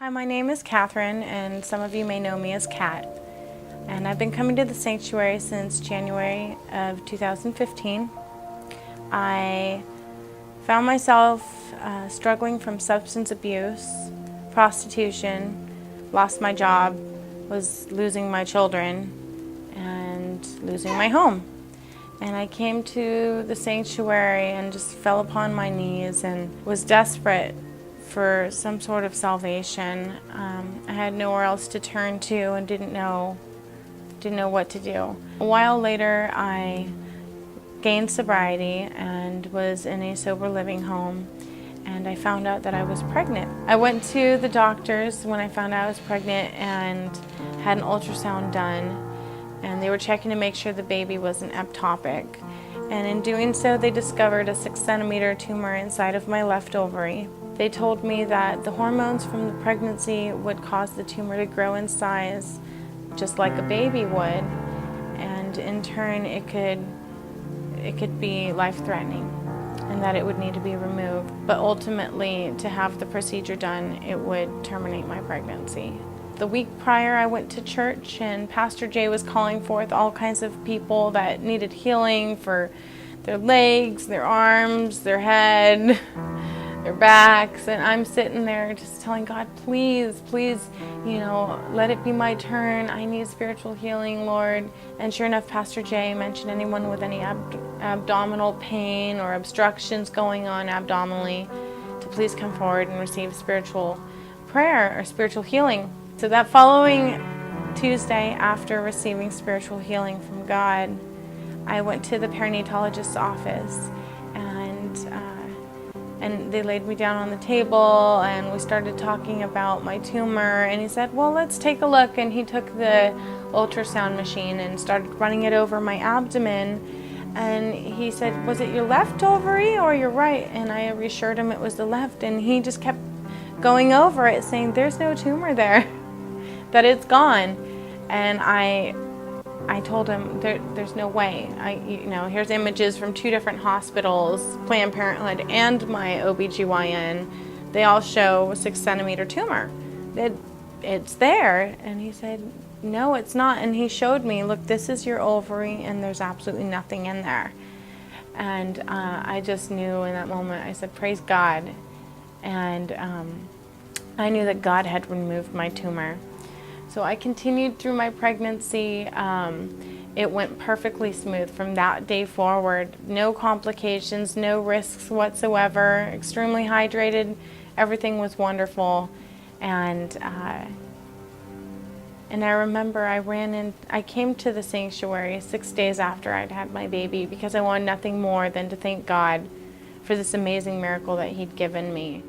Hi, my name is Cathryn, and some of you may know me as Cat. And I've been coming to the sanctuary since January of 2015. I found myself struggling from substance abuse, prostitution, lost my job, was losing my children, and losing my home. And I came to the sanctuary and just fell upon my knees and was desperate for some sort of salvation. I had nowhere else to turn to and didn't know what to do. A while later, I gained sobriety and was in a sober living home, and I found out that I was pregnant. I went to the doctors when I found out I was pregnant and had an ultrasound done, and they were checking to make sure the baby wasn't ectopic. And in doing so, they discovered a 6-centimeter tumor inside of my left ovary. They told me that the hormones from the pregnancy would cause the tumor to grow in size just like a baby would, and in turn it could be life-threatening and that it would need to be removed. But ultimately, to have the procedure done, it would terminate my pregnancy. The week prior, I went to church, and Pastor Jay was calling forth all kinds of people that needed healing for their legs, their arms, their head, their backs, and I'm sitting there just telling God, please, please, let it be my turn. I need spiritual healing, Lord. And sure enough, Pastor Jay mentioned anyone with any abdominal pain or obstructions going on abdominally to please come forward and receive spiritual prayer or spiritual healing. So that following Tuesday, after receiving spiritual healing from God, I went to the perinatologist's office, and they laid me down on the table, and we started talking about my tumor, and he said, well, let's take a look. And he took the ultrasound machine and started running it over my abdomen, and he said, was it your left ovary or your right? And I reassured him it was the left, and he just kept going over it, saying there's no tumor there, that it's gone. And I told him there's no way. Here's images from 2 different hospitals, Planned Parenthood and my OBGYN. They all show a 6-centimeter tumor. It's there. And he said, no, it's not. And he showed me, look, this is your ovary, and there's absolutely nothing in there. And I just knew in that moment, I said, praise God. And I knew that God had removed my tumor. So I continued through my pregnancy. It went perfectly smooth from that day forward. No complications, no risks whatsoever, extremely hydrated. Everything was wonderful. And I remember I came to the sanctuary 6 days after I'd had my baby because I wanted nothing more than to thank God for this amazing miracle that He'd given me.